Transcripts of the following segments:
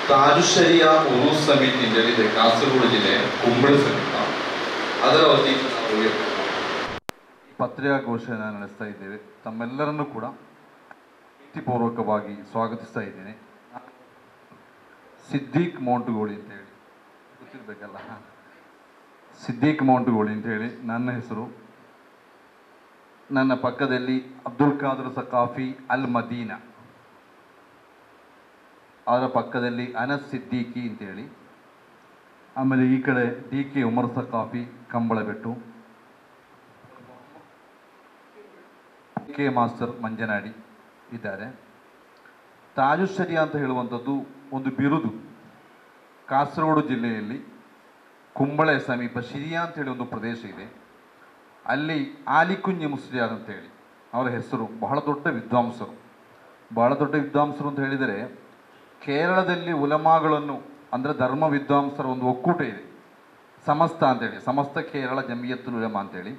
ತಾಜುಶರಿಯ ಉರೂಸ್ ಸಮಿತಿ ಅಂತೇಳಿದೆ ಕಾಸರಗೋಡು ಜಿಲ್ಲೆ ಕುಂಬಳೆ ಸಮೀಪ ಅದರ ವತಿಯಿಂದ ನಾವು ಪತ್ರಿಕಾಗೋಷ್ಠಿಯನ್ನು ನಡೆಸ್ತಾ ಇದ್ದೇವೆ. ತಮ್ಮೆಲ್ಲರನ್ನೂ ಕೂಡ ಪ್ರೀತಿಪೂರ್ವಕವಾಗಿ ಸ್ವಾಗತಿಸ್ತಾ ಇದ್ದೇನೆ. ಸಿದ್ದೀಕ್ ಮೌಂಟುಗೋಳಿ ಅಂತೇಳಿ ಗೊತ್ತಿರಬೇಕಲ್ಲ, ಸಿದ್ದೀಕ್ ಮೌಂಟುಗೋಳಿ ಅಂತೇಳಿ ನನ್ನ ಹೆಸರು. ನನ್ನ ಪಕ್ಕದಲ್ಲಿ ಅಬ್ದುಲ್ ಖಾದರ್ ಸಕಾಫಿ ಅಲ್ ಮದೀನಾ, ಅವರ ಪಕ್ಕದಲ್ಲಿ ಅನಸ್ ಸಿದ್ದೀಕಿ ಅಂತೇಳಿ, ಆಮೇಲೆ ಈ ಕಡೆ DK Umar Saqafi Kambalabettu, DK master Manjanadi ಇದ್ದಾರೆ. ತಾಜುಶರಿಯ ಅಂತ ಹೇಳುವಂಥದ್ದು ಒಂದು ಬಿರುದು. ಕಾಸರಗೋಡು ಜಿಲ್ಲೆಯಲ್ಲಿ ಕುಂಬಳೆ ಸಮೀಪ ಶಿರಿಯಾ ಅಂತೇಳಿ ಒಂದು ಪ್ರದೇಶ ಇದೆ. ಅಲ್ಲಿ ಆಲಿಕುಂಜಿ ಮುಸ್ಲಿಯಾರ್ ಅಂತೇಳಿ ಅವರ ಹೆಸರು. ಬಹಳ ದೊಡ್ಡ ವಿದ್ವಾಂಸರು ಅಂತ ಹೇಳಿದರೆ, ಕೇರಳದಲ್ಲಿ ಉಲಮಾಗಳನ್ನು ಅಂದರೆ ಧರ್ಮ ವಿದ್ವಾಂಸರ ಒಂದು ಒಕ್ಕೂಟ ಇದೆ, ಸಮಸ್ತ ಅಂತೇಳಿ, ಸಮಸ್ತ ಕೇರಳ ಜಮಿಯತ್ತುಲ್ ಉಲಮಾ ಅಂತೇಳಿ,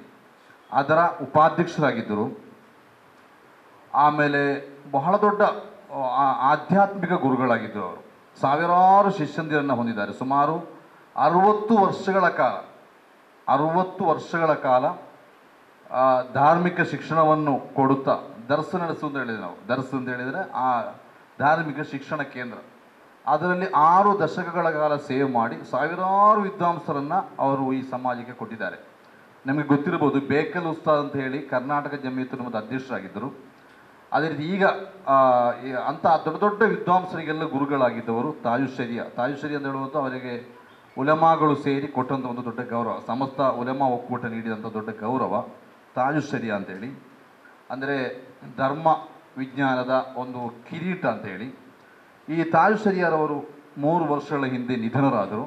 ಅದರ ಉಪಾಧ್ಯಕ್ಷರಾಗಿದ್ದರು. ಆಮೇಲೆ ಬಹಳ ದೊಡ್ಡ ಆಧ್ಯಾತ್ಮಿಕ ಗುರುಗಳಾಗಿದ್ದರು. ಅವರು ಸಾವಿರಾರು ಶಿಷ್ಯಂದಿರನ್ನು ಹೊಂದಿದ್ದಾರೆ. ಸುಮಾರು 60 ವರ್ಷಗಳ ಕಾಲ ಧಾರ್ಮಿಕ ಶಿಕ್ಷಣವನ್ನು ಕೊಡುತ್ತಾ ದರ್ಸ್ ನಡೆಸು ಅಂತ ಹೇಳಿದರೆ, ನಾವು ದರ್ಸ್ ಅಂತ ಹೇಳಿದರೆ ಆ ಧಾರ್ಮಿಕ ಶಿಕ್ಷಣ ಕೇಂದ್ರ, ಅದರಲ್ಲಿ 6 ದಶಕಗಳ ಕಾಲ ಸೇವೆ ಮಾಡಿ ಸಾವಿರಾರು ವಿದ್ವಾಂಸರನ್ನು ಅವರು ಈ ಸಮಾಜಕ್ಕೆ ಕೊಟ್ಟಿದ್ದಾರೆ. ನಮಗೆ ಗೊತ್ತಿರಬಹುದು, ಬೇಕಲ್ ಉಸ್ತಾದ್ ಅಂತ ಹೇಳಿ ಕರ್ನಾಟಕ ಜಮಿಯತ್ ಉಲಮಾದ ಅಧ್ಯಕ್ಷರಾಗಿದ್ದರು. ಅದೇ ರೀತಿ ಈಗ ಅಂಥ ದೊಡ್ಡ ದೊಡ್ಡ ವಿದ್ವಾಂಸರಿಗೆಲ್ಲ ಗುರುಗಳಾಗಿದ್ದವರು ತಾಜುಶರಿಯ ಅಂತ ಹೇಳುವಂಥ ಅವರಿಗೆ ಉಲಮಾಗಳು ಸೇರಿ ಕೊಟ್ಟಂಥ ಒಂದು ದೊಡ್ಡ ಗೌರವ, ಸಮಸ್ತ ಉಲಮಾ ಒಕ್ಕೂಟ ನೀಡಿದಂಥ ದೊಡ್ಡ ಗೌರವ ತಾಜುಶರಿಯ ಅಂತೇಳಿ. ಅಂದರೆ ಧರ್ಮ ವಿಜ್ಞಾನದ ಒಂದು ಕಿರೀಟ ಅಂತೇಳಿ. ಈ ತಾಜುಶರಿಯರವರು 3 ವರ್ಷಗಳ ಹಿಂದೆ ನಿಧನರಾದರು.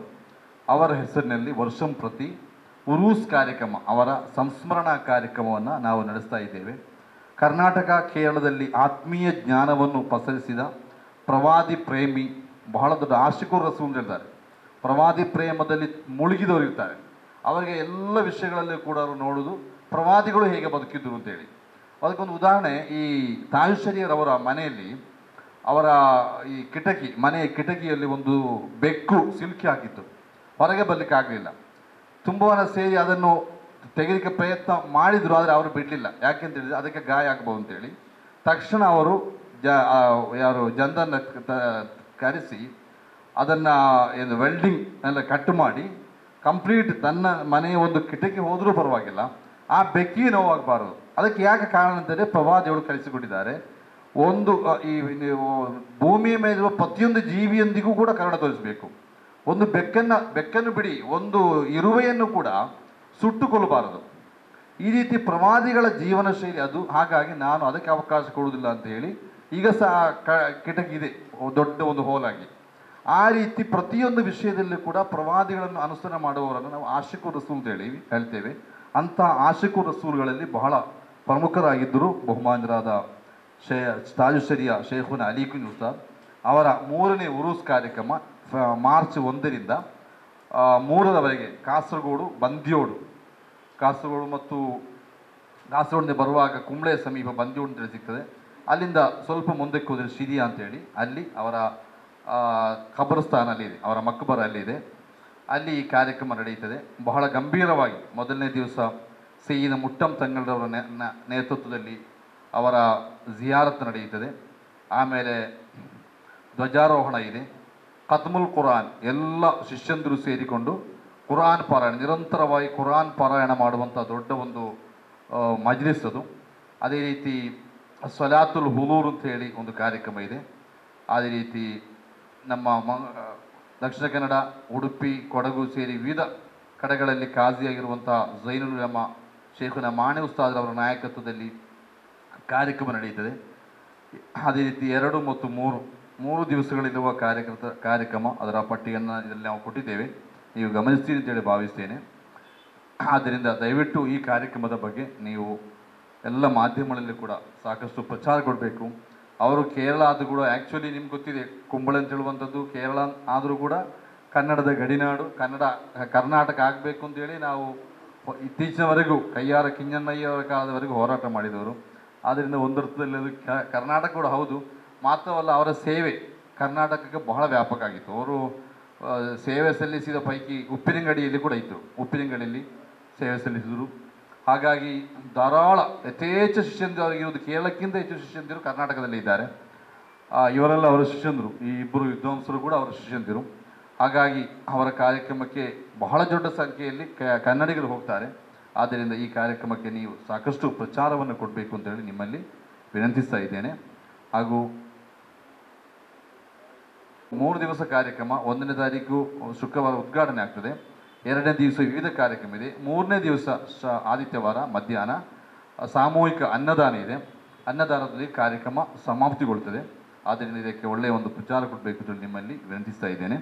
ಅವರ ಹೆಸರಿನಲ್ಲಿ ವರ್ಷಂಪ್ರತಿ ಉರೂಸ್ ಕಾರ್ಯಕ್ರಮ, ಅವರ ಸಂಸ್ಮರಣಾ ಕಾರ್ಯಕ್ರಮವನ್ನು ನಾವು ನಡೆಸ್ತಾ ಇದ್ದೇವೆ. ಕರ್ನಾಟಕ ಕೇರಳದಲ್ಲಿ ಆತ್ಮೀಯ ಜ್ಞಾನವನ್ನು ಪಸರಿಸಿದ ಪ್ರವಾದಿ ಪ್ರೇಮಿ, ಬಹಳ ದೊಡ್ಡ ಆಶಿಕುರ್ ರಸೂಲ್ ಹೇಳ್ತಾರೆ, ಪ್ರವಾದಿ ಪ್ರೇಮದಲ್ಲಿ ಮುಳುಗಿದವರು ಇರ್ತಾರೆ. ಅವರಿಗೆ ಎಲ್ಲ ವಿಷಯಗಳಲ್ಲಿ ಕೂಡ ಅವರು ನೋಡೋದು ಪ್ರವಾದಿಗಳು ಹೇಗೆ ಬದುಕಿದ್ರು ಅಂತೇಳಿ. ಅದಕ್ಕೊಂದು ಉದಾಹರಣೆ, ಈ ತಾಜುಶರಿಯರವರ ಮನೆಯಲ್ಲಿ ಅವರ ಈ ಮನೆಯ ಕಿಟಕಿಯಲ್ಲಿ ಒಂದು ಬೆಕ್ಕು ಸಿಲುಕಿ ಹಾಕಿತ್ತು. ಹೊರಗೆ ಬರಲಿಕ್ಕೆ ಆಗಲಿಲ್ಲ. ತುಂಬ ಸೇರಿ ಅದನ್ನು ತೆಗೆಲಿಕ್ಕೆ ಪ್ರಯತ್ನ ಮಾಡಿದರು, ಆದರೆ ಅವರು ಬಿಡಲಿಲ್ಲ. ಯಾಕೆಂತೇಳಿದರೆ ಅದಕ್ಕೆ ಗಾಯ ಆಗ್ಬೋದು ಅಂತೇಳಿ ತಕ್ಷಣ ಅವರು ಜನರನ್ನು ಕರೆಸಿ ಅದನ್ನು ವೆಲ್ಡಿಂಗ್ ಎಲ್ಲ ಕಟ್ ಮಾಡಿ ಕಂಪ್ಲೀಟ್ ತನ್ನ ಮನೆಯ ಒಂದು ಕಿಟಕಿ ಹೋದರೂ ಪರವಾಗಿಲ್ಲ, ಆ ಬೆಕ್ಕಿಗೆ ನೋವಾಗಬಾರದು. ಅದಕ್ಕೆ ಯಾಕೆ ಕಾರಣ ಅಂತಂದರೆ ಪ್ರವಾದಿಗಳು ಕಲಿಸಿಕೊಟ್ಟಿದ್ದಾರೆ, ಒಂದು ಈ ಭೂಮಿಯ ಮೇಲಿರುವ ಪ್ರತಿಯೊಂದು ಜೀವಿಯೊಂದಿಗೂ ಕೂಡ ಕರುಣೆ ತೋರಿಸಬೇಕು. ಒಂದು ಬೆಕ್ಕನ್ನು ಬಿಡಿ, ಒಂದು ಇರುವೆಯನ್ನು ಕೂಡ ಸುಟ್ಟುಕೊಲ್ಲಬಾರದು. ಈ ರೀತಿ ಪ್ರವಾದಿಗಳ ಜೀವನ ಶೈಲಿ ಅದು. ಹಾಗಾಗಿ ನಾನು ಅದಕ್ಕೆ ಅವಕಾಶ ಕೊಡುವುದಿಲ್ಲ ಅಂತ ಹೇಳಿ ಈಗ ಸಹ ಕಿಟಕಿ ಇದೆ, ದೊಡ್ಡ ಒಂದು ಹೋಲಾಗಿ. ಆ ರೀತಿ ಪ್ರತಿಯೊಂದು ವಿಷಯದಲ್ಲೂ ಕೂಡ ಪ್ರವಾದಿಗಳನ್ನು ಅನುಸರಣೆ ಮಾಡುವವರನ್ನು ನಾವು ಆಶಿಕುರ್ ರಸೂಲ್ ಅಂತ ಹೇಳ್ತೇವೆ. ಅಂಥ ಆಶಿಕುರ್ ರಸೂಲ್ಗಳಲ್ಲಿ ಬಹಳ ಪ್ರಮುಖರಾಗಿದ್ದರು ಬಹುಮಾನ್ಯರಾದ ತಾಜುಶರಿಯ ಶೇಖುನ ಅಲಿಕುಂಜ್ ಉಸ್ತಾದ್. ಅವರ 3ನೇ ಉರೂಸ್ ಕಾರ್ಯಕ್ರಮ ಮಾರ್ಚ್ 1ರಿಂದ 3ರವರೆಗೆ ಕಾಸರಗೋಡು ಮತ್ತು ಕಾಸರಗೋಡಿಂದ ಬರುವಾಗ ಕುಂಬಳೆ ಸಮೀಪ ಬಂದಿಯೋಡು ಅಂತೇಳಿ ಸಿಗ್ತದೆ. ಅಲ್ಲಿಂದ ಸ್ವಲ್ಪ ಮುಂದಕ್ಕೆ ಹೋದರೆ ಶಿರಿಯಾ ಅಂತೇಳಿ, ಅಲ್ಲಿ ಅವರ ಖಬರಸ್ಥಾನ ಅಲ್ಲಿದೆ, ಅವರ ಮಕ್ಬರ ಅಲ್ಲಿದೆ. ಅಲ್ಲಿ ಈ ಕಾರ್ಯಕ್ರಮ ನಡೆಯುತ್ತದೆ ಬಹಳ ಗಂಭೀರವಾಗಿ. ಮೊದಲನೇ ದಿವಸ ಸೈಯದ್ ಮುಟ್ಟಂ ತಂಗಳರವರ ನೇತೃತ್ವದಲ್ಲಿ ಅವರ ಜಿಯಾರತ್ ನಡೆಯುತ್ತದೆ. ಆಮೇಲೆ ಧ್ವಜಾರೋಹಣ ಇದೆ, ಖತ್ಮುಲ್ ಕುರಾನ್, ಎಲ್ಲ ಶಿಷ್ಯಂದರು ಸೇರಿಕೊಂಡು ಕುರಾನ್ ಪಾರಾಯಣ, ನಿರಂತರವಾಗಿ ಕುರಾನ್ ಪಾರಾಯಣ ಮಾಡುವಂಥ ದೊಡ್ಡ ಒಂದು ಮಜ್ಲಿಸ್ ಅದು. ಅದೇ ರೀತಿ ಸ್ವಲಾತುಲ್ ಹುಲೂರ್ ಅಂತ ಹೇಳಿ ಒಂದು ಕಾರ್ಯಕ್ರಮ ಇದೆ. ಅದೇ ರೀತಿ ನಮ್ಮ ದಕ್ಷಿಣ ಕನ್ನಡ, ಉಡುಪಿ, ಕೊಡಗು ಸೇರಿ ವಿವಿಧ ಕಡೆಗಳಲ್ಲಿ ಕಾಜಿಯಾಗಿರುವಂಥ ಝೈನುಲ್ ಉಲಮಾ ಶೇಖುನ ಮಾಣಿ ಉಸ್ತಾದ್ರವರ ನಾಯಕತ್ವದಲ್ಲಿ ಕಾರ್ಯಕ್ರಮ ನಡೆಯುತ್ತದೆ. ಅದೇ ರೀತಿ 2 ಮತ್ತು 3 ದಿವಸಗಳಿರುವ ಕಾರ್ಯಕ್ರಮ, ಅದರ ಪಟ್ಟಿಯನ್ನು ಇದರಲ್ಲಿ ನಾವು ಕೊಟ್ಟಿದ್ದೇವೆ, ನೀವು ಗಮನಿಸ್ತೀರಿ ಅಂತೇಳಿ ಭಾವಿಸ್ತೇನೆ. ಆದ್ದರಿಂದ ದಯವಿಟ್ಟು ಈ ಕಾರ್ಯಕ್ರಮದ ಬಗ್ಗೆ ನೀವು ಎಲ್ಲ ಮಾಧ್ಯಮಗಳಲ್ಲಿ ಕೂಡ ಸಾಕಷ್ಟು ಪ್ರಚಾರ ಕೊಡಬೇಕು. ಅವರು ಕೇರಳ ಆದರೂ ಕೂಡ, ಆ್ಯಕ್ಚುಲಿ ನಿಮ್ಗೆ ಗೊತ್ತಿದೆ, ಕುಂಬಳೆ ಅಂತ ಹೇಳುವಂಥದ್ದು ಕೇರಳ ಆದರೂ ಕೂಡ ಕನ್ನಡದ ಗಡಿನಾಡು, ಕರ್ನಾಟಕ ಆಗಬೇಕು ಅಂತೇಳಿ ನಾವು ಇತ್ತೀಚಿನವರೆಗೂ ಕಯ್ಯಾರ ಕಿಂಜಣ್ಣಯ್ಯವರ ಕಾಲದವರೆಗೂ ಹೋರಾಟ ಮಾಡಿದವರು. ಆದ್ದರಿಂದ ಒಂದರ್ಥದಲ್ಲಿ ಅದು ಕರ್ನಾಟಕ ಕೂಡ ಹೌದು. ಮಾತ್ರವಲ್ಲ, ಅವರ ಸೇವೆ ಕರ್ನಾಟಕಕ್ಕೆ ಬಹಳ ವ್ಯಾಪಕ ಆಗಿತ್ತು. ಅವರು ಸೇವೆ ಸಲ್ಲಿಸಿದ ಪೈಕಿ ಉಪ್ಪಿನಂಗಡಿಯಲ್ಲಿ ಕೂಡ ಇತ್ತು, ಉಪ್ಪಿನಂಗಡಿಯಲ್ಲಿ ಸೇವೆ ಸಲ್ಲಿಸಿದರು. ಹಾಗಾಗಿ ಧಾರಾಳ ಯಥೇಚ್ಛ ಶಿಷ್ಯಂದಿರು ಅವರಿಗಿರುವುದು, ಕೇರಳಕ್ಕಿಂತ ಹೆಚ್ಚು ಶಿಷ್ಯಂದಿರು ಕರ್ನಾಟಕದಲ್ಲಿ ಇದ್ದಾರೆ. ಇವರೆಲ್ಲ ಅವರ ಶಿಷ್ಯಂದರು, ಈ ಇಬ್ಬರು ವಿದ್ವಾಂಸರು ಕೂಡ ಅವರ ಶಿಷ್ಯಂದಿರು. ಹಾಗಾಗಿ ಅವರ ಕಾರ್ಯಕ್ರಮಕ್ಕೆ ಬಹಳ ದೊಡ್ಡ ಸಂಖ್ಯೆಯಲ್ಲಿ ಕನ್ನಡಿಗರು ಹೋಗ್ತಾರೆ. ಆದ್ದರಿಂದ ಈ ಕಾರ್ಯಕ್ರಮಕ್ಕೆ ನೀವು ಸಾಕಷ್ಟು ಪ್ರಚಾರವನ್ನು ಕೊಡಬೇಕು ಅಂತೇಳಿ ನಿಮ್ಮಲ್ಲಿ ವಿನಂತಿಸ್ತಾ ಇದ್ದೇನೆ. ಹಾಗೂ 3 ದಿವಸ ಕಾರ್ಯಕ್ರಮ, 1ನೇ ತಾರೀಕು ಶುಕ್ರವಾರ ಉದ್ಘಾಟನೆ ಆಗ್ತದೆ, 2ನೇ ದಿವಸ ವಿವಿಧ ಕಾರ್ಯಕ್ರಮ ಇದೆ, 3ನೇ ದಿವಸ ಆದಿತ್ಯವಾರ ಮಧ್ಯಾಹ್ನ ಸಾಮೂಹಿಕ ಅನ್ನದಾನ ಇದೆ. ಅನ್ನದಾನದಲ್ಲಿ ಕಾರ್ಯಕ್ರಮ ಸಮಾಪ್ತಿಗೊಳ್ಳುತ್ತದೆ. ಆದ್ದರಿಂದ ಇದಕ್ಕೆ ಒಳ್ಳೆಯ ಒಂದು ಪ್ರಚಾರ ಕೊಡಬೇಕು ಅಂತ ನಿಮ್ಮಲ್ಲಿ ವಿನಂತಿಸ್ತಾ ಇದ್ದೇನೆ.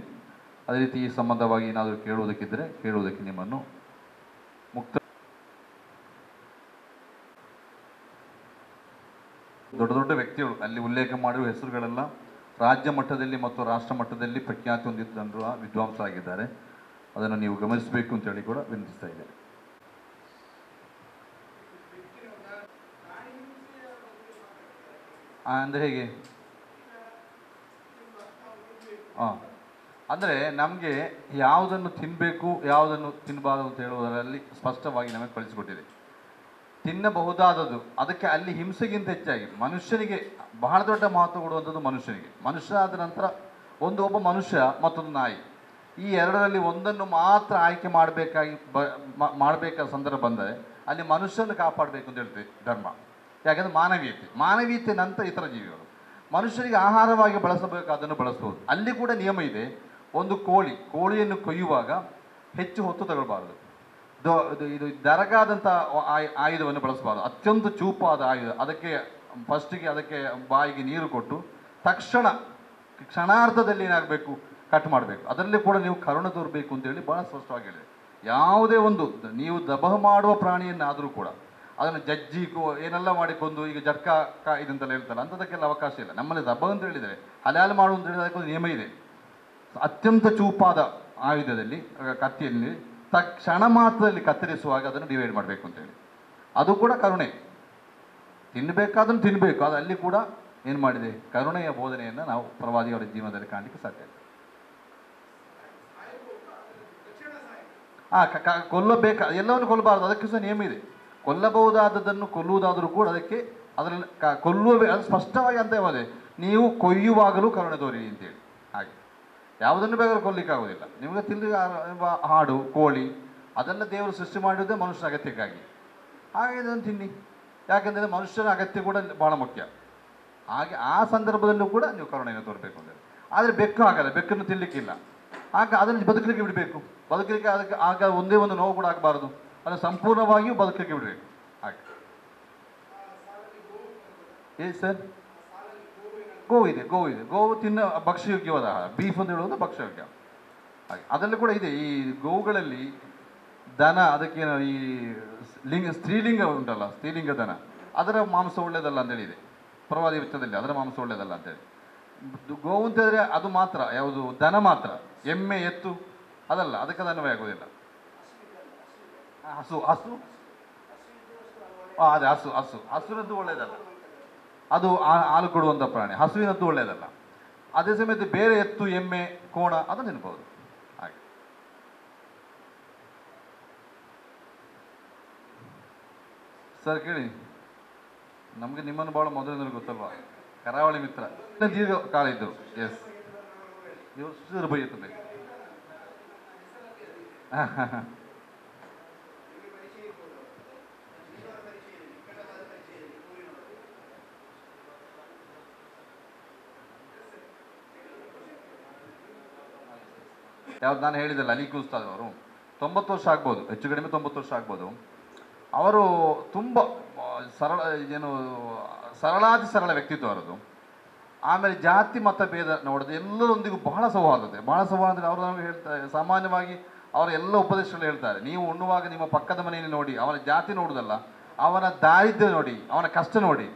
ಅದೇ ರೀತಿ ಈ ಸಂಬಂಧವಾಗಿ ಏನಾದರೂ ಕೇಳುವುದಕ್ಕಿದ್ದರೆ ಕೇಳುವುದಕ್ಕೆ ನಿಮ್ಮನ್ನು ಮುಕ್ತ. ದೊಡ್ಡ ದೊಡ್ಡ ವ್ಯಕ್ತಿಗಳು ಅಲ್ಲಿ ಉಲ್ಲೇಖ ಮಾಡಿರುವ ಹೆಸರುಗಳೆಲ್ಲ ರಾಜ್ಯ ಮಟ್ಟದಲ್ಲಿ ಮತ್ತು ರಾಷ್ಟ್ರ ಮಟ್ಟದಲ್ಲಿ ಪ್ರಖ್ಯಾತಿ ಹೊಂದಿರುವ ವಿದ್ವಾಂಸರಾಗಿದ್ದಾರೆ. ಅದನ್ನು ನೀವು ಗಮನಿಸಬೇಕು ಅಂತೇಳಿ ಕೂಡ ವಿನಂತಿಸ್ತಾ ಇದ್ದೇನೆ. ಅಂದರೆ ಹೇಗೆ? ಅಂದರೆ ನಮಗೆ ಯಾವುದನ್ನು ತಿನ್ನಬೇಕು ಯಾವುದನ್ನು ತಿನ್ನಬಾರದು ಅಂತ ಹೇಳುವುದರಲ್ಲಿ ಸ್ಪಷ್ಟವಾಗಿ ನಮಗೆ ಕಳಿಸಿಕೊಟ್ಟಿದೆ. ತಿನ್ನಬಹುದಾದದ್ದು, ಅದಕ್ಕೆ ಅಲ್ಲಿ ಹಿಂಸೆಗಿಂತ ಹೆಚ್ಚಾಗಿ ಮನುಷ್ಯನಿಗೆ ಬಹಳ ದೊಡ್ಡ ಮಹತ್ವ ಕೊಡುವಂಥದ್ದು ಮನುಷ್ಯನಿಗೆ. ಮನುಷ್ಯ ಆದ ನಂತರ ಒಬ್ಬ ಮನುಷ್ಯ ಮತ್ತೊಂದು ನಾಯಿ, ಈ ಎರಡರಲ್ಲಿ ಒಂದನ್ನು ಮಾತ್ರ ಆಯ್ಕೆ ಮಾಡಬೇಕಾದ ಸಂದರ್ಭ ಬಂದರೆ ಅಲ್ಲಿ ಮನುಷ್ಯನ ಕಾಪಾಡಬೇಕು ಅಂತ ಹೇಳ್ತೇವೆ ಧರ್ಮ. ಯಾಕೆಂದರೆ ಮಾನವೀಯತೆ ನಂತರ ಇತರ ಜೀವಿಗಳು. ಮನುಷ್ಯನಿಗೆ ಆಹಾರವಾಗಿ ಬಳಸಬೇಕಾದನ್ನು ಬಳಸ್ಬೋದು. ಅಲ್ಲಿ ಕೂಡ ನಿಯಮ ಇದೆ. ಒಂದು ಕೋಳಿಯನ್ನು ಕೊಯ್ಯುವಾಗ ಹೆಚ್ಚು ಹೊತ್ತು ತಗೊಳ್ಬಾರ್ದು. ಇದು ದರಗಾದಂಥ ಆಯುಧವನ್ನು ಬಳಸಬಾರ್ದು. ಅತ್ಯಂತ ಚೂಪಾದ ಆಯುಧ. ಅದಕ್ಕೆ ಫಸ್ಟಿಗೆ ಅದಕ್ಕೆ ಬಾಯಿಗೆ ನೀರು ಕೊಟ್ಟು ಕ್ಷಣಾರ್ಧದಲ್ಲಿ ಏನಾಗಬೇಕು, ಕಟ್ ಮಾಡಬೇಕು. ಅದರಲ್ಲಿ ಕೂಡ ನೀವು ಕರುಣೆ ತೋರಬೇಕು ಅಂತೇಳಿ ಭಾಳ ಸ್ಪಷ್ಟವಾಗಿ ಹೇಳಿದೆ. ಯಾವುದೇ ಒಂದು ನೀವು ದಬಹ ಮಾಡುವ ಪ್ರಾಣಿಯನ್ನಾದರೂ ಕೂಡ ಅದನ್ನು ಜಜ್ಜಿ ಏನೆಲ್ಲ ಮಾಡಿಕೊಂಡು ಈಗ ಜಟ್ಕಾ ಇದಂತೆಲ್ಲ ಹೇಳ್ತಾರೆ, ಅಂಥದಕ್ಕೆಲ್ಲ ಅವಕಾಶ ಇಲ್ಲ. ನಮ್ಮಲ್ಲಿ ದಬಹ ಅಂತ ಹೇಳಿದರೆ ಹಲಾಲು ಮಾಡು ಅಂತ ಹೇಳಿದ್ರೆ ಅದಕ್ಕೊಂದು ನಿಯಮ ಇದೆ. ಅತ್ಯಂತ ಚೂಪಾದ ಆಯುಧದಲ್ಲಿ ಕತ್ತಿಯಲ್ಲಿ ಕ್ಷಣ ಮಾತ್ರದಲ್ಲಿ ಕತ್ತರಿಸುವಾಗ ಅದನ್ನು ಡಿವೈಡ್ ಮಾಡಬೇಕು ಅಂತೇಳಿ. ಅದು ಕೂಡ ಕರುಣೆ. ತಿನ್ನಬೇಕಾದನ್ನು ತಿನ್ನಬೇಕು. ಅದು ಅಲ್ಲಿ ಕೂಡ ಏನು ಮಾಡಿದೆ, ಕರುಣೆಯ ಬೋಧನೆಯನ್ನು ನಾವು ಪ್ರವಾದಿಯವರ ಜೀವನದಲ್ಲಿ ಕಾಣಲಿಕ್ಕೆ ಸಾಧ್ಯ. ಎಲ್ಲವನ್ನು ಕೊಲ್ಲಬಾರದು, ಅದಕ್ಕೆ ಸಹ ನಿಯಮ ಇದೆ. ಕೊಲ್ಲಬಹುದಾದದನ್ನು ಕೊಲ್ಲುವುದಾದರೂ ಕೂಡ ಅದಕ್ಕೆ ಅದರಲ್ಲಿ ಅದು ಸ್ಪಷ್ಟವಾಗಿ ಅಂತ ಹೇಳಿದೆ, ನೀವು ಕೊಯ್ಯುವಾಗಲೂ ಕರುಣೆ ತೋರಿ ಅಂತೇಳಿ. ಹಾಗೆ ಯಾವುದನ್ನು ಬೇಕಾದ್ರೂ ಕೊಲ್ಲಿಕ್ಕಾಗೋದಿಲ್ಲ. ನಿಮಗೆ ಹಾಡು, ಕೋಳಿ ಅದೆಲ್ಲ ದೇವರು ಸೃಷ್ಟಿ ಮಾಡಿರುವುದೇ ಮನುಷ್ಯನ ಅಗತ್ಯಕ್ಕಾಗಿ. ಹಾಗೆ ಇದನ್ನು ತಿನ್ನಿ, ಯಾಕೆಂದರೆ ಮನುಷ್ಯನ ಅಗತ್ಯ ಕೂಡ ಭಾಳ ಮುಖ್ಯ. ಹಾಗೆ ಆ ಸಂದರ್ಭದಲ್ಲೂ ಕೂಡ ನೀವು ಕರುಣೆಯನ್ನು ತೋರಬೇಕು ಅಂತೇಳಿ. ಆದರೆ ಬೆಕ್ಕು ಆಗಲ್ಲ, ಬೆಕ್ಕನ್ನು ತಿನ್ನಲಿಕ್ಕಿಲ್ಲ. ಆಗ ಅದನ್ನು ಬದುಕಲಿಕ್ಕೆ ಬಿಡಬೇಕು. ಬದುಕಲಿಕ್ಕೆ ಅದಕ್ಕೆ ಆಗ ಒಂದೇ ಒಂದು ನೋವು ಕೂಡ ಆಗಬಾರ್ದು. ಅದನ್ನು ಸಂಪೂರ್ಣವಾಗಿಯೂ ಬದುಕಲಿಕ್ಕೆ ಬಿಡಬೇಕು. ಹಾಗೆ ಸರ್, ಗೋವಿದೆ. ಗೋವು ಭಕ್ಷ್ಯಯೋಗ್ಯವಾದ ಆಹಾರ. ಬೀಫ್ ಅಂತ ಹೇಳುವುದು ಭಕ್ಷ್ಯಯೋಗ್ಯ. ಹಾಗೆ ಅದರಲ್ಲಿ ಕೂಡ ಇದೆ. ಈ ಗೋವುಗಳಲ್ಲಿ ದನ, ಅದಕ್ಕೆ ಈ ಸ್ತ್ರೀಲಿಂಗ ಉಂಟಲ್ಲ, ಸ್ತ್ರೀಲಿಂಗ ದನ, ಅದರ ಮಾಂಸ ಒಳ್ಳೆಯದಲ್ಲ ಅಂತೇಳಿ ಇದೆ ಪ್ರವಾದಿ ವೆಚ್ಚದಲ್ಲಿ. ಅದರ ಮಾಂಸ ಒಳ್ಳೆಯದಲ್ಲ ಅಂತೇಳಿ. ಗೋವು ಅಂತ ಹೇಳಿದ್ರೆ ಅದು ಮಾತ್ರ, ಯಾವುದು ದನ ಮಾತ್ರ. ಎಮ್ಮೆ, ಎತ್ತು ಅದಲ್ಲ, ಅದಕ್ಕೆ ದನವೇ ಆಗೋದಿಲ್ಲ. ಹಸು ಅದೇ ಹಸುವಿನದ್ದು ಒಳ್ಳೆಯದಲ್ಲ. ಅದು ಹಾಲು ಕೊಡುವಂಥ ಪ್ರಾಣಿ. ಹಸುವಿನದ್ದು ಒಳ್ಳೆಯದಲ್ಲ. ಅದೇ ಸಮೇತ ಬೇರೆ ಎತ್ತು, ಎಮ್ಮೆ, ಕೋಣ ಅದನ್ನು ತಿನ್ಬೋದು. ಹಾಗೆ ಸರ್ ಕೇಳಿ, ನಮಗೆ ನಿಮ್ಮನ್ನು ಭಾಳ ಮೊದಲಿಂದ ಗೊತ್ತಲ್ವಾ, ಕರಾವಳಿ ಮಿತ್ರ, ದೀರ್ಘ ಕಾಲ ಇದ್ದರು. ಎಸ್, ಇವರು ಸುಧೀರ್ ಭೈ ಇರ್ತದೆ. ಯಾವ್ದು ನಾನು ಹೇಳಿದಲ್ಲ, ಅಲಿ ಉಸ್ತಾದ್ ಅವರು 90 ವರ್ಷ ಆಗ್ಬೋದು, ಹೆಚ್ಚು ಕಡಿಮೆ 90 ವರ್ಷ ಆಗ್ಬೋದು. ಅವರು ತುಂಬ ಸರಳಾತಿ ಸರಳ ವ್ಯಕ್ತಿತ್ವ ಅವರದು. ಆಮೇಲೆ ಜಾತಿ ಮತ ಭೇದ ನೋಡಿದ್ರೆ ಎಲ್ಲರೊಂದಿಗೂ ಬಹಳ ಸೌಹಾರ್ದತೆ. ಅವರು ನಮಗೆ ಹೇಳ್ತಾರೆ, ಸಾಮಾನ್ಯವಾಗಿ ಅವರ ಎಲ್ಲ ಉಪದೇಶಗಳು ಹೇಳ್ತಾರೆ, ನೀವು ಉಣ್ಣುವಾಗ ನಿಮ್ಮ ಪಕ್ಕದ ಮನೆಯಲ್ಲಿ ನೋಡಿ, ಅವನ ಜಾತಿ ನೋಡುವುದಲ್ಲ, ಅವನ ದಾರಿದ್ರ್ಯ ನೋಡಿ, ಅವನ ಕಷ್ಟ ನೋಡಿ.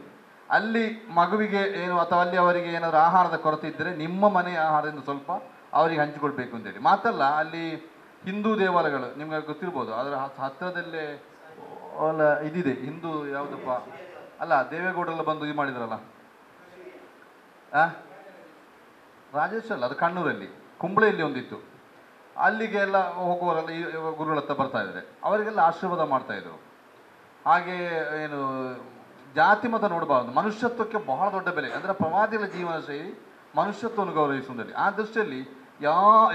ಅಲ್ಲಿ ಮಗುವಿಗೆ ಏನು ಅಥವಾ ಅಲ್ಲಿ ಅವರಿಗೆ ಏನಾದರೂ ಆಹಾರದ ಕೊರತೆ ಇದ್ದರೆ ನಿಮ್ಮ ಮನೆಯ ಆಹಾರದಿಂದ ಸ್ವಲ್ಪ ಅವರಿಗೆ ಹಂಚಿಕೊಳ್ಬೇಕು ಅಂತೇಳಿ. ಮಾತಲ್ಲ, ಅಲ್ಲಿ ಹಿಂದೂ ದೇವಾಲಯಗಳು ನಿಮ್ಗೆ ಗೊತ್ತಿರ್ಬೋದು, ಅದರ ಹತ್ತಿರದಲ್ಲೇ ಇದಿದೆ. ಹಿಂದೂ ಯಾವುದಪ್ಪ ಅಲ್ಲ, ದೇವೇಗೌಡರೆಲ್ಲ ಬಂದು ಇದು ಮಾಡಿದ್ರಲ್ಲ, ರಾಜೇಶ್ ಅಲ್ಲ, ಅದು ಕಣ್ಣೂರಲ್ಲಿ, ಕುಂಬಳೆಯಲ್ಲಿ ಒಂದಿತ್ತು. ಅಲ್ಲಿಗೆ ಎಲ್ಲ ಹೋಗುವವರೆಲ್ಲ ಈ ಗುರುಗಳ ಹತ್ರ ಬರ್ತಾ ಇದ್ದಾರೆ, ಅವರಿಗೆಲ್ಲ ಆಶೀರ್ವಾದ ಮಾಡ್ತಾಯಿದ್ರು. ಹಾಗೆ ಏನು ಜಾತಿ ಮತ ನೋಡಬಾರ್ದು, ಮನುಷ್ಯತ್ವಕ್ಕೆ ಬಹಳ ದೊಡ್ಡ ಬೆಲೆ. ಅಂದರೆ ಪ್ರವಾದಿಗಳ ಜೀವನ ಶೈಲಿ ಮನುಷ್ಯತ್ವವನ್ನು ಗೌರವಿಸುವುದರಲ್ಲಿ. ಆ ದೃಷ್ಟಿಯಲ್ಲಿ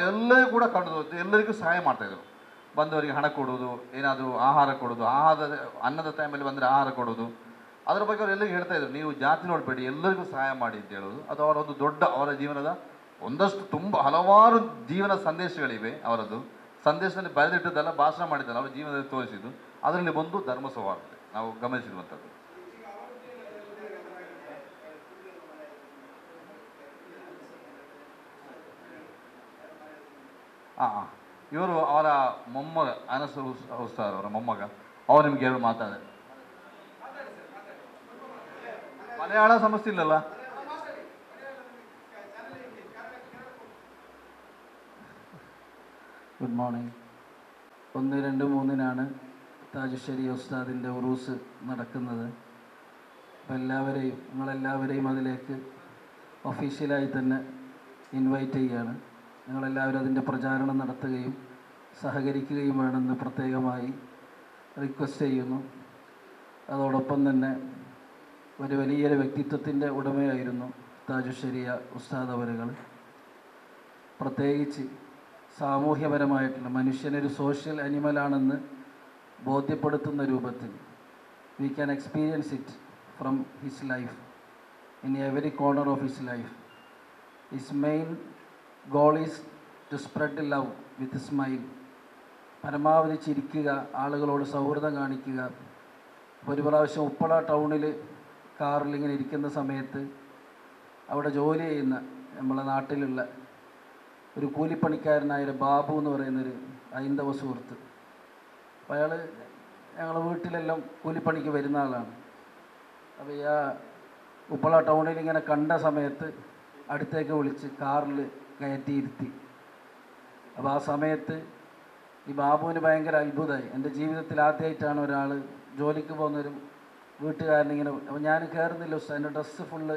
ಎಲ್ಲರಿಗೂ ಕೂಡ ಕಂಡು ಎಲ್ಲರಿಗೂ ಸಹಾಯ ಮಾಡ್ತಾಯಿದ್ರು. ಬಂದವರಿಗೆ ಹಣ ಕೊಡೋದು, ಏನಾದರೂ ಆಹಾರ ಕೊಡೋದು, ಅನ್ನದ ಟೈಮಲ್ಲಿ ಬಂದರೆ ಆಹಾರ ಕೊಡೋದು, ಅದರ ಬಗ್ಗೆ ಅವ್ರು ಎಲ್ಲರಿಗೂ ಹೇಳ್ತಾಯಿದ್ರು, ನೀವು ಜಾತಿ ನೋಡಬೇಡಿ, ಎಲ್ಲರಿಗೂ ಸಹಾಯ ಮಾಡಿ ಅಂತ ಹೇಳೋದು. ಅದು ಅವರೊಂದು ದೊಡ್ಡ, ಅವರ ಜೀವನದ ಒಂದಷ್ಟು ತುಂಬ ಹಲವಾರು ಜೀವನ ಸಂದೇಶಗಳಿವೆ. ಅವರದ್ದು ಸಂದೇಶದಲ್ಲಿ ಬರೆದಿಟ್ಟದ್ದಲ್ಲ, ಭಾಷಣ ಮಾಡಿದ್ದಲ್ಲ, ಅವರ ಜೀವನದಲ್ಲಿ ತೋರಿಸಿದ್ದು. ಅದರಲ್ಲಿ ಒಂದು ಧರ್ಮ ಸೌಹಾರ್ದತೆ ನಾವು ಗಮನಿಸಿರುವಂಥದ್ದು. ಇವರು ಅವರ ಮೊಮ್ಮಗ ಅನಸ್ ಉಸ್ತಾದ್ ಅವರ ಮೊಮ್ಮಗ, ಅವ್ರು ನಿಮ್ಗೆ ಎರಡು ಮಾತಾಡಿದೆ. ಮಲಯಾಳ ಸಮಸ್ಯೆ ಇಲ್ಲಲ್ಲ? Good morning. 1, 2, 3-നാണ് താജുശ്ശേരി ഉസ്താദിൻ്റെ ഉറൂസ് നടക്കുന്നത്. അപ്പോൾ എല്ലാവരെയും, നിങ്ങളെല്ലാവരെയും അതിലേക്ക് ഒഫീഷ്യലായി തന്നെ ഇൻവൈറ്റ് ചെയ്യുകയാണ്. നിങ്ങളെല്ലാവരും അതിൻ്റെ പ്രചാരണം നടത്തുകയും സഹകരിക്കുകയും വേണമെന്ന് പ്രത്യേകമായി റിക്വസ്റ്റ് ചെയ്യുന്നു. അതോടൊപ്പം തന്നെ ഒരു വലിയൊരു വ്യക്തിത്വത്തിൻ്റെ ഉടമയായിരുന്നു താജുശ്ശേരിയ ഉസ്താദ് അവരുകൾ. പ്രത്യേകിച്ച് സാമൂഹ്യപരമായിട്ടുള്ള മനുഷ്യനൊരു സോഷ്യൽ അനിമലാണെന്ന് ബോധ്യപ്പെടുത്തുന്ന രൂപത്തിൽ we can experience it from his life, in every corner of his life. His main goal is to spread love with smile. പരമാവധി ചിരിക്കുക, ആളുകളോട് സൗഹൃദം കാണിക്കുക. ഒരു പ്രാവശ്യം ഉപ്പള ടൗണിൽ കാറിലിങ്ങനെ ഇരിക്കുന്ന സമയത്ത് അവിടെ ജോലി ചെയ്യുന്ന നമ്മളെ നാട്ടിലുള്ള ഒരു കൂലിപ്പണിക്കാരനായ ബാബു എന്ന് പറയുന്നൊരു ഹൈന്ദവ സുഹൃത്ത്, അപ്പോൾ അയാൾ ഞങ്ങളുടെ വീട്ടിലെല്ലാം കൂലിപ്പണിക്ക് വരുന്ന ആളാണ്. അപ്പോൾ ഈ ഉപ്പള ടൗണിൽ ഇങ്ങനെ കണ്ട സമയത്ത് അടുത്തേക്ക് വിളിച്ച് കാറിൽ കയറ്റിയിരുത്തി. അപ്പോൾ ആ സമയത്ത് ഈ ബാബുവിന് ഭയങ്കര അത്ഭുതമായി. എൻ്റെ ജീവിതത്തിൽ ആദ്യമായിട്ടാണ് ഒരാൾ ജോലിക്ക് പോകുന്നൊരു വീട്ടുകാരനിങ്ങനെ. അപ്പോൾ ഞാൻ കയറുന്നില്ല ഉസ്താദ്, എൻ്റെ ഡ്രസ്സ് ഫുള്ള്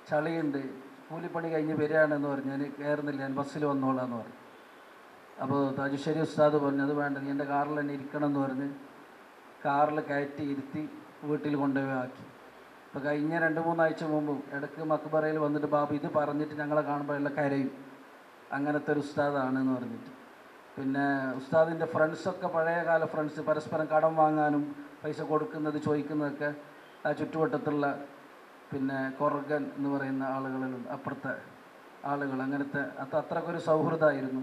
ചളിയുണ്ട്, കൂലിപ്പണി കഴിഞ്ഞ് വരികയാണെന്ന് പറഞ്ഞ് ഞാൻ കയറുന്നില്ല, ഞാൻ ബസ്സിൽ വന്നോളാന്ന് പറഞ്ഞു. അപ്പോൾ താജുശ്ശേരി ഉസ്താദ് പറഞ്ഞു, അത് വേണ്ട, നീ എൻ്റെ കാറിൽ തന്നെ ഇരിക്കണം എന്ന് പറഞ്ഞ് കാറിൽ കയറ്റി ഇരുത്തി വീട്ടിൽ കൊണ്ടുപോയി ആക്കി. അപ്പോൾ കഴിഞ്ഞ 2-3 ആഴ്ച മുമ്പും ഇടയ്ക്ക് മക്ബറയിൽ വന്നിട്ട് ബാബു ഇത് പറഞ്ഞിട്ട് ഞങ്ങളെ കാണുമ്പോൾ എല്ലാം കരയും, അങ്ങനത്തെ ഒരു ഉസ്താദാണെന്ന് പറഞ്ഞിട്ട്. പിന്നെ ഉസ്താദിൻ്റെ ഫ്രണ്ട്സൊക്കെ പഴയകാല ഫ്രണ്ട്സ്, പരസ്പരം കടം വാങ്ങാനും പൈസ കൊടുക്കുന്നത് ചോദിക്കുന്നതൊക്കെ ആ ചുറ്റുവട്ടത്തുള്ള പിന്നെ കൊറഗൻ എന്ന് പറയുന്ന ആളുകളിലും അപ്പുറത്തെ ആളുകൾ, അങ്ങനത്തെ അത്രക്കൊരു സൗഹൃദമായിരുന്നു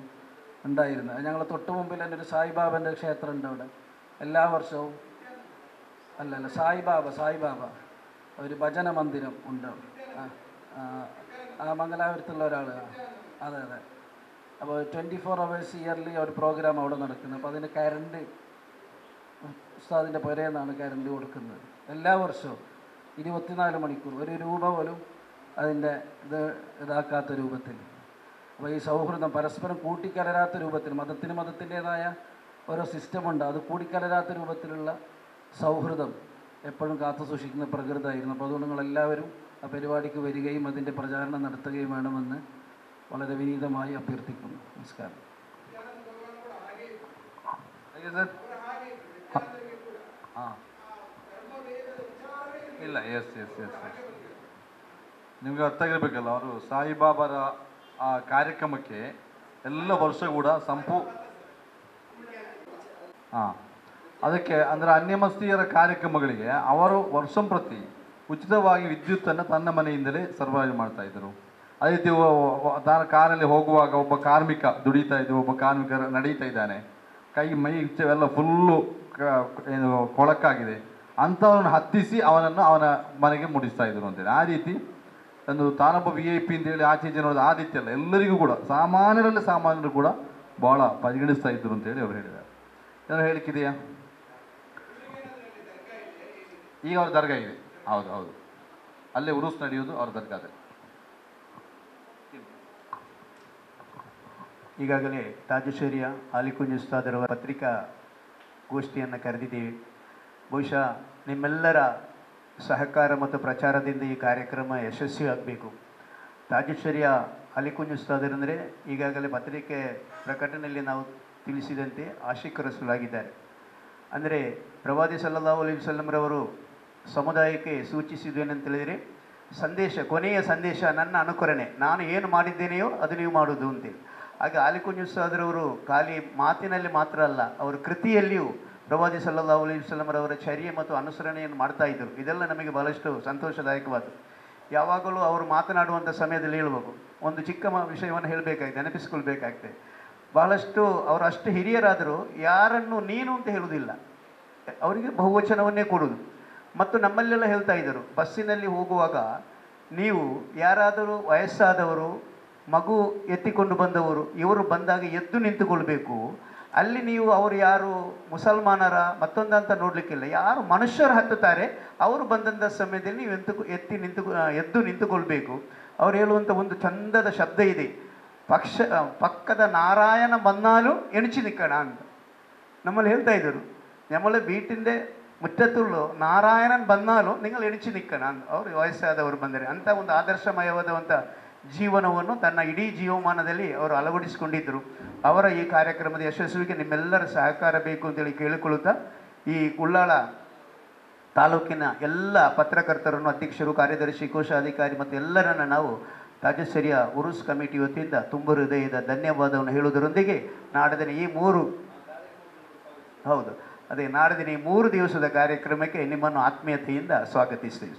ഉണ്ടായിരുന്നത്. ഞങ്ങൾ തൊട്ട് മുമ്പിൽ തന്നെ ഒരു സായിബാബൻ്റെ ക്ഷേത്രമുണ്ട് അവിടെ. എല്ലാ വർഷവും അല്ലല്ല സായിബാബ ഒരു ഭജന മന്ദിരം ഉണ്ട് ആ മംഗലാപുരത്തുള്ള ഒരാൾ. അതെ. അപ്പോൾ 24 hours ഇയർലി ഒരു പ്രോഗ്രാം അവിടെ നടക്കുന്നത്. അപ്പോൾ അതിന് കരണ്ട് ഉസ്താദിൻ്റെ പുരയെന്നാണ് കരണ്ട് കൊടുക്കുന്നത് എല്ലാ വർഷവും 24 മണിക്കൂർ, 1 രൂപ പോലും അതിൻ്റെ ഇതാക്കാത്ത രൂപത്തിൽ. അപ്പോൾ ഈ സൗഹൃദം പരസ്പരം കൂട്ടിക്കലരാത്ത രൂപത്തിൽ, മതത്തിന് മതത്തിൻ്റേതായ ഓരോ സിസ്റ്റമുണ്ട്, അത് കൂടിക്കലരാത്ത രൂപത്തിലുള്ള സൗഹൃദം എപ്പോഴും കാത്തു സൂക്ഷിക്കുന്ന പ്രകൃതമായിരുന്നു. അപ്പോൾ അതുകൊണ്ട് നിങ്ങളെല്ലാവരും ആ പരിപാടിക്ക് വരികയും അതിൻ്റെ പ്രചാരണം നടത്തുകയും വേണമെന്ന് വളരെ വിനീതമായി അഭ്യർത്ഥിക്കുന്നു. നമസ്കാരം. ಇಲ್ಲ, ಎಸ್ ನಿಮಗೆ ಅರ್ಥ ಆಗಿರ್ಬೇಕಲ್ಲ, ಅವರು ಸಾಯಿಬಾಬಾರ ಆ ಕಾರ್ಯಕ್ರಮಕ್ಕೆ ಎಲ್ಲ ವರ್ಷ ಕೂಡ ಅದಕ್ಕೆ ಅಂದರೆ ಅನ್ಯಮಸ್ತೀಯರ ಕಾರ್ಯಕ್ರಮಗಳಿಗೆ ಅವರು ವರ್ಷಂಪ್ರತಿ ಉಚಿತವಾಗಿ ವಿದ್ಯುತ್ತನ್ನು ತನ್ನ ಮನೆಯಿಂದಲೇ ಸರ್ಬರಾಜು ಮಾಡ್ತಾಯಿದ್ರು. ಅದೇ ರೀತಿ ಕಾರಲ್ಲಿ ಹೋಗುವಾಗ ಒಬ್ಬ ಕಾರ್ಮಿಕ ದುಡಿತಾ ಇದ್ದು, ಒಬ್ಬ ಕಾರ್ಮಿಕ ನಡೀತಾ ಇದ್ದಾನೆ, ಮೈ ಎಲ್ಲ ಫುಲ್ಲು ಏನು ಕೊಳಕಾಗಿದೆ, ಅಂಥವ್ರನ್ನ ಹತ್ತಿಸಿ ಅವನನ್ನು ಅವನ ಮನೆಗೆ ಮುಡಿಸ್ತಾ ಇದ್ರು ಅಂತೇಳಿ. ಆ ರೀತಿ ಒಂದು ತಾನೊಬ್ಬ VIP ಅಂತೇಳಿ ಆಚೆ ನೋಡೋದು ಆ ರೀತಿ ಅಲ್ಲ, ಎಲ್ಲರಿಗೂ ಕೂಡ ಸಾಮಾನ್ಯರು ಕೂಡ ಭಾಳ ಪರಿಗಣಿಸ್ತಾ ಇದ್ರು ಅಂತೇಳಿ ಅವ್ರು ಹೇಳಿದ್ದಾರೆ. ಏನಾದ್ರು ಹೇಳಿಕ್ಕಿದೆಯಾ? ಈಗ ಅವ್ರ ದರ್ಗಾ ಇದೆ. ಹೌದು, ಅಲ್ಲೇ ಉರುಸ್ ನಡೆಯೋದು ಅವ್ರ ದರ್ಗಾದೆ. ಈಗಾಗಲೇ ತಾಜುಶ್ಶೇರಿಯ ಆಲಿಕುಂಜಿ ಉಸ್ತಾದರವರ ಪತ್ರಿಕಾ ಗೋಷ್ಠಿಯನ್ನು ಕರೆದಿದ್ದೀವಿ. ಬಹುಶಃ ನಿಮ್ಮೆಲ್ಲರ ಸಹಕಾರ ಮತ್ತು ಪ್ರಚಾರದಿಂದ ಈ ಕಾರ್ಯಕ್ರಮ ಯಶಸ್ವಿಯಾಗಬೇಕು. ತಾಜುಶ್ಶೇರಿಯ ಅಲಿಕುಂಜ್ ಉಸ್ತಾದರಂದರೆ ಈಗಾಗಲೇ ಪತ್ರಿಕೆ ಪ್ರಕಟಣೆಯಲ್ಲಿ ನಾವು ತಿಳಿಸಿದಂತೆ ಆಶಿಕ್ ರಸೂಲಾಗಿದ್ದಾರೆ. ಅಂದರೆ ಪ್ರವಾದಿ ಸಲ್ಲಲ್ಲಾಹು ಅಲೈಹಿ ವಸಲ್ಲಂರವರು ಸಮುದಾಯಕ್ಕೆ ಸೂಚಿಸಿದ್ದೇನೆಂತ ಹೇಳಿದರೆ, ಕೊನೆಯ ಸಂದೇಶ ನನ್ನ ಅನುಕರಣೆ, ನಾನು ಏನು ಮಾಡಿದ್ದೇನೆಯೋ ಅದು ನೀವು ಮಾಡೋದು ಅಂತೇಳಿ. ಹಾಗೆ ಅಲಿಕುಂಜ್ ಉಸ್ತಾದರವರು ಖಾಲಿ ಮಾತಿನಲ್ಲಿ ಮಾತ್ರ ಅಲ್ಲ, ಅವರ ಕೃತಿಯಲ್ಲಿಯೂ ಪ್ರವಾದಿ ಸಲ್ಲಲ್ಲಾಹು ಅಲೈಹಿ ವಸಲ್ಲಂರವರ ಚರ್ಯೆ ಮತ್ತು ಅನುಸರಣೆಯನ್ನು ಮಾಡ್ತಾ ಇದ್ದರು. ಇದೆಲ್ಲ ನಮಗೆ ಬಹಳಷ್ಟು ಸಂತೋಷದಾಯಕವಾದ್ದು. ಯಾವಾಗಲೂ ಅವರು ಮಾತನಾಡುವಂಥ ಸಮಯದಲ್ಲಿ ಹೇಳಬೇಕು, ಒಂದು ಚಿಕ್ಕ ವಿಷಯವನ್ನು ಹೇಳಬೇಕಾಗಿದೆ, ನೆನಪಿಸ್ಕೊಳ್ಬೇಕಾಗ್ತದೆ. ಬಹಳಷ್ಟು ಅವರು ಅಷ್ಟು ಹಿರಿಯರಾದರೂ ಯಾರನ್ನು ನೀನು ಅಂತ ಹೇಳುವುದಿಲ್ಲ, ಅವರಿಗೆ ಬಹುವಚನವನ್ನೇ ಕೊಡುವುದು. ಮತ್ತು ನಮ್ಮಲ್ಲೆಲ್ಲ ಹೇಳ್ತಾ ಇದ್ದರು, ಬಸ್ಸಿನಲ್ಲಿ ಹೋಗುವಾಗ ನೀವು ಯಾರಾದರೂ ವಯಸ್ಸಾದವರು, ಮಗು ಎತ್ತಿಕೊಂಡು ಬಂದವರು, ಇವರು ಬಂದಾಗ ಎದ್ದು ನಿಂತುಕೊಳ್ಬೇಕು. ಅಲ್ಲಿ ನೀವು ಅವರು ಯಾರು ಮುಸಲ್ಮಾನರ ಮತ್ತೊಂದಂತ ನೋಡಲಿಕ್ಕಿಲ್ಲ, ಯಾರು ಮನುಷ್ಯರು ಹತ್ತುತ್ತಾರೆ ಅವರು ಬಂದಂಥ ಸಮಯದಲ್ಲಿ ನೀವು ಎದ್ದು ನಿಂತುಕೊಳ್ಬೇಕು. ಅವ್ರು ಹೇಳುವಂಥ ಒಂದು ಚಂದದ ಶಬ್ದ ಇದೆ, ಪಕ್ಕದ ನಾರಾಯಣ ಬಂದಾಲು ಎಣಿಸಿ ನಿಕ್ಕಣ ಅಂತ ನಮ್ಮಲ್ಲಿ ಹೇಳ್ತಾ ಇದ್ದರು. നമ്മളെ വീട്ടിൻ്റെ മുറ്റത്തുള്ളൂ നാരായണൻ ಬಂದಾಲು നിങ്ങൾ ಎಣಿಸಿ ನಿಕ್ಕಣ ಅಂತ ಅವರು ವಯಸ್ಸಾದವರು ಬಂದರೆ. ಅಂಥ ಒಂದು ಆದರ್ಶಮಯವಾದಂಥ ಜೀವನವನ್ನು ತನ್ನ ಇಡೀ ಜೀವಮಾನದಲ್ಲಿ ಅವರು ಅಳವಡಿಸಿಕೊಂಡಿದ್ದರು. ಅವರ ಈ ಕಾರ್ಯಕ್ರಮದ ಯಶಸ್ವಿಗೆ ನಿಮ್ಮೆಲ್ಲರ ಸಹಕಾರ ಬೇಕು ಅಂತೇಳಿ ಕೇಳಿಕೊಳ್ಳುತ್ತಾ, ಈ ಉಳ್ಳಾಳ ತಾಲೂಕಿನ ಎಲ್ಲ ಪತ್ರಕರ್ತರನ್ನು, ಅಧ್ಯಕ್ಷರು, ಕಾರ್ಯದರ್ಶಿ, ಕೋಶಾಧಿಕಾರಿ ಮತ್ತು ಎಲ್ಲರನ್ನು ನಾವು ತಾಜಸರಿಯ ಉರುಸ್ ಕಮಿಟಿ ವತಿಯಿಂದ ತುಂಬ ಹೃದಯದ ಧನ್ಯವಾದವನ್ನು ಹೇಳುವುದರೊಂದಿಗೆ ನಾಡಿನ ಈ ನಾಡಿನ ಈ 3 ದಿವಸದ ಕಾರ್ಯಕ್ರಮಕ್ಕೆ ನಿಮ್ಮನ್ನು ಆತ್ಮೀಯತೆಯಿಂದ ಸ್ವಾಗತಿಸ್ತೇವೆ.